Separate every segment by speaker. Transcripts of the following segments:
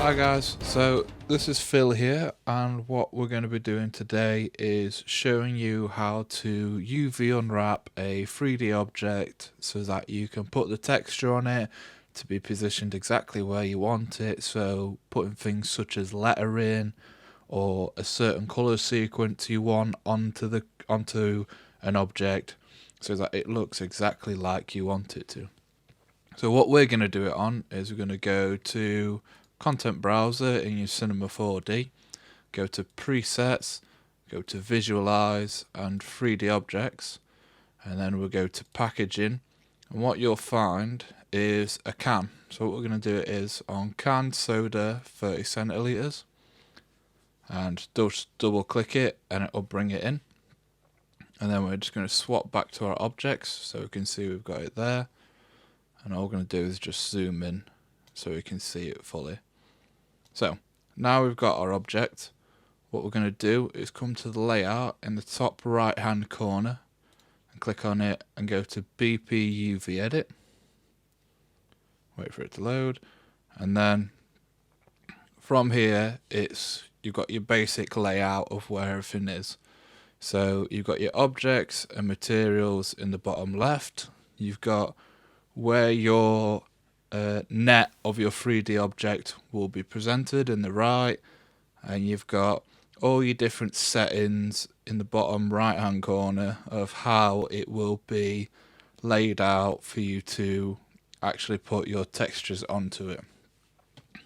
Speaker 1: Hi guys, so this is Phil here, and what we're going to be doing today is showing you how to UV unwrap a 3D object so that you can put the texture on it to be positioned exactly where you want it. So putting things such as lettering or a certain color sequence you want onto an object so that it looks exactly like you want it to. So what we're going to do it on is we're going to go to Content Browser in your Cinema 4D, go to Presets, go to Visualize and 3D Objects, and then we'll go to Packaging, and what you'll find is a can. So what we're going to do is on canned soda 30 centiliters, and just double click it and it will bring it in, and then we're just going to swap back to our objects so we can see we've got it there. And all we're going to do is just zoom in so we can see it fully. So now we've got our object, what we're going to do is come to the layout in the top right hand corner and click on it and go to BP UV edit. Wait for it to load, and then from here you've got your basic layout of where everything is. So you've got your objects and materials in the bottom left, you've got where your net of your 3D object will be presented in the right, and you've got all your different settings in the bottom right hand corner of how it will be laid out for you to actually put your textures onto it.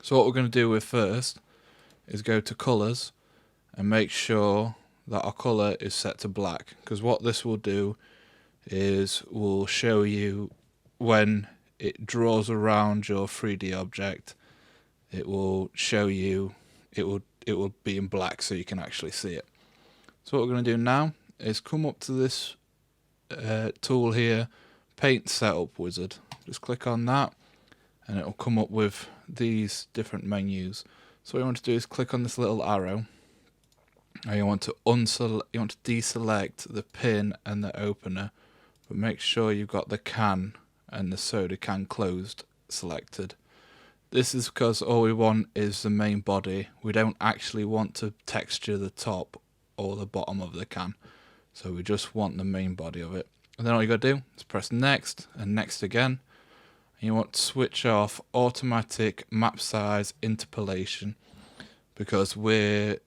Speaker 1: So what we're going to do with first is go to colors and make sure that our color is set to black, because what this will do is will show you when it draws around your 3D object, it will show you, it will be in black so you can actually see it. So what we're going to do now is come up to this tool here, Paint Setup Wizard. Just click on that and it will come up with these different menus. So what you want to do is click on this little arrow, and you want to deselect the pin and the opener, but make sure you've got the can and the soda can closed selected. This is because all we want is the main body. We don't actually want to texture the top or the bottom of the can, so we just want the main body of it. And then all you got to do is press next and next again, and you want to switch off automatic map size interpolation, because what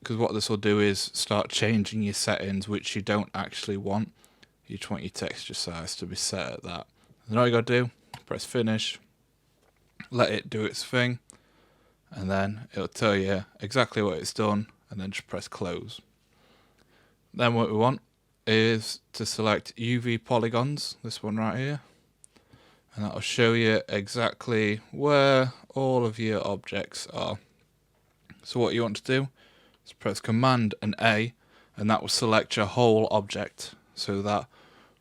Speaker 1: this will do is start changing your settings which you don't actually want. You just want your texture size to be set at that. Then all you got to do, press finish, let it do its thing, and then it'll tell you exactly what it's done, and then just press close. Then what we want is to select UV polygons, this one right here, and that'll show you exactly where all of your objects are. So what you want to do is press Command and A, and that will select your whole object, so that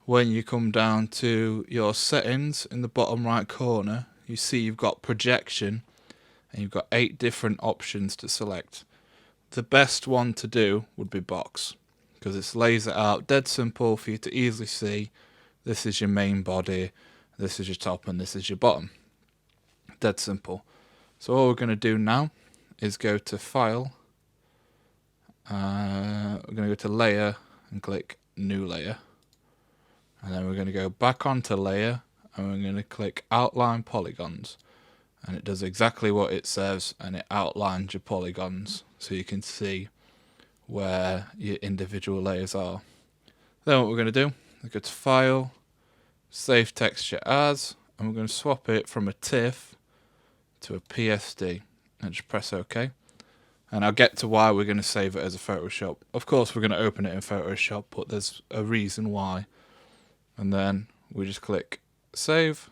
Speaker 1: when you come down to your settings in the bottom right corner, you see you've got projection and you've got 8 different options to select. The best one to do would be box, because it lays it out dead simple for you to easily see. This is your main body, this is your top, and this is your bottom. Dead simple. So all we're going to do now is go to File, we're going to go to Layer and click New Layer. And then we're going to go back onto Layer and we're going to click Outline Polygons. And it does exactly what it says, and it outlines your polygons so you can see where your individual layers are. Then what we're going to do is go to File, Save Texture As, and we're going to swap it from a TIFF to a PSD. And just press OK. And I'll get to why we're going to save it as a Photoshop. Of course we're going to open it in Photoshop, but there's a reason why. And then we just click Save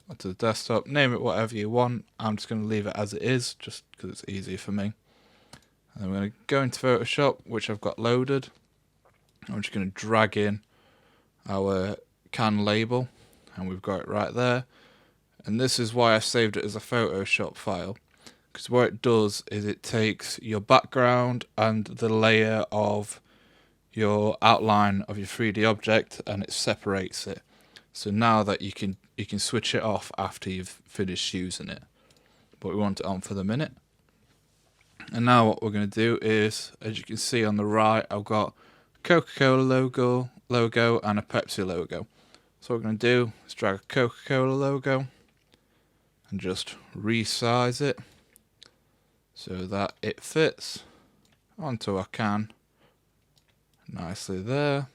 Speaker 1: onto the desktop, name it whatever you want. I'm just going to leave it as it is, just because it's easy for me. And then we're going to go into Photoshop, which I've got loaded. I'm just going to drag in our can label, and we've got it right there. And this is why I saved it as a Photoshop file, because what it does is it takes your background and the layer of your outline of your 3D object and it separates it. So now that you can switch it off after you've finished using it. But we want it on for the minute. And now what we're going to do is, as you can see on the right, I've got a Coca-Cola logo and a Pepsi logo. So what we're going to do is drag a Coca-Cola logo and just resize it so that it fits onto our can nicely there.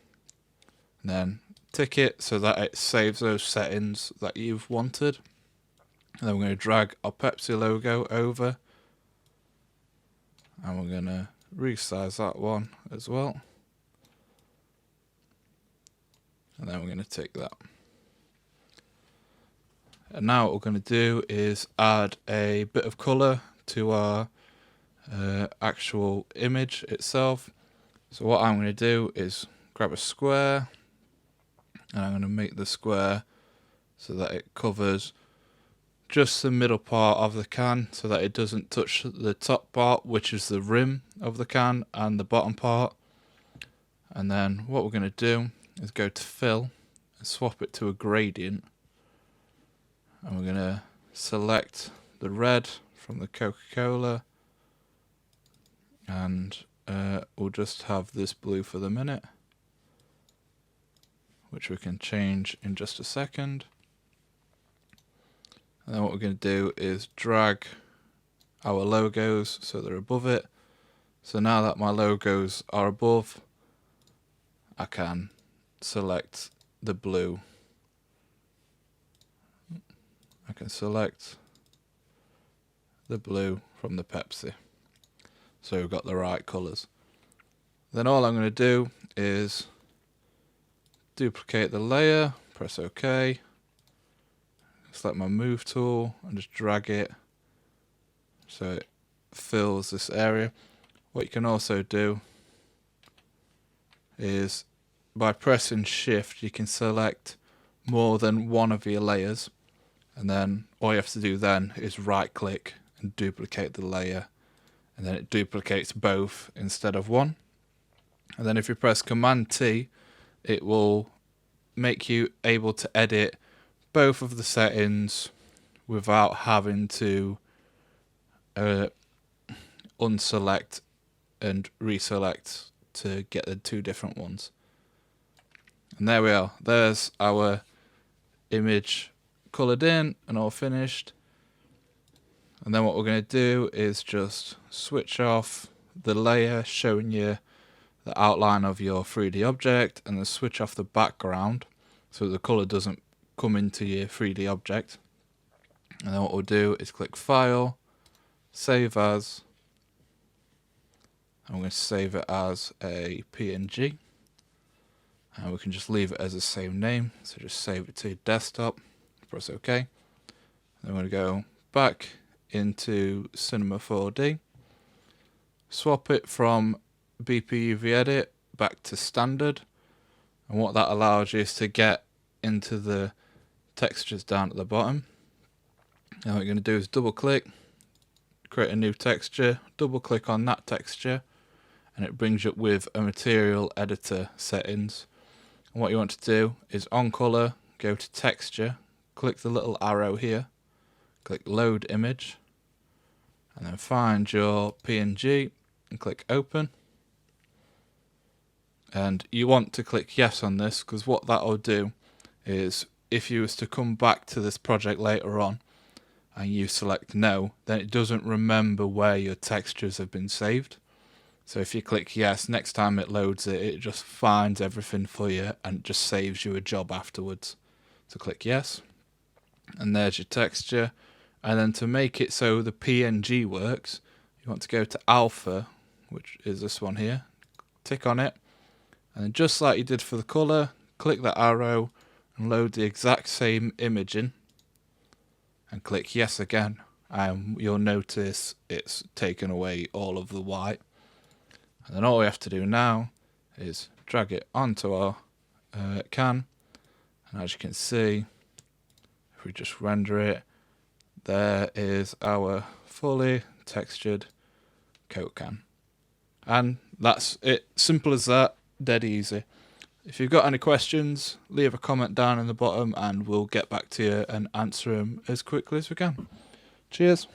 Speaker 1: And then tick it so that it saves those settings that you've wanted. And then we're going to drag our Pepsi logo over. And we're going to resize that one as well. And then we're going to tick that. And now what we're going to do is add a bit of colour to our actual image itself. So what I'm going to do is grab a square, and I'm going to make the square so that it covers just the middle part of the can, so that it doesn't touch the top part, which is the rim of the can, and the bottom part. And then what we're going to do is go to fill and swap it to a gradient. And we're going to select the red from the Coca-Cola, and we'll just have this blue for the minute, which we can change in just a second. And then what we're going to do is drag our logos so they're above it. So now that my logos are above, I can select the blue. I can select the blue from the Pepsi. So we've got the right colours. Then all I'm going to do is duplicate the layer, press OK, select my move tool and just drag it so it fills this area. What you can also do is by pressing shift you can select more than one of your layers, and then all you have to do then is right click and duplicate the layer, and then it duplicates both instead of one. And then if you press Command T, it will make you able to edit both of the settings without having to unselect and reselect to get the two different ones. And there we are. There's our image coloured in and all finished. And then what we're going to do is just switch off the layer showing you the outline of your 3D object, and then switch off the background so the colour doesn't come into your 3D object. And then what we'll do is click File, Save As, and we're going to save it as a PNG. And we can just leave it as the same name, so just save it to your desktop, press OK. And then we're going to go back into Cinema 4D, swap it from BP UV Edit back to Standard, and what that allows you is to get into the textures down at the bottom. Now what you're going to do is double click, create a new texture, double click on that texture, and it brings you up with a material editor settings. And what you want to do is on color, go to texture, click the little arrow here, click load image, and then find your PNG and click open. And you want to click yes on this, because what that will do is if you was to come back to this project later on and you select no, then it doesn't remember where your textures have been saved. So if you click yes, next time it loads it, it just finds everything for you and just saves you a job afterwards. So click yes, and there's your texture. And then to make it so the PNG works, you want to go to alpha, which is this one here, tick on it, and then just like you did for the colour, click that arrow and load the exact same image in, and click yes again, and you'll notice it's taken away all of the white. And then all we have to do now is drag it onto our can, and as you can see, if we just render it, there is our fully textured Coke can. And that's it, simple as that, dead easy. If you've got any questions, leave a comment down in the bottom and we'll get back to you and answer them as quickly as we can. Cheers.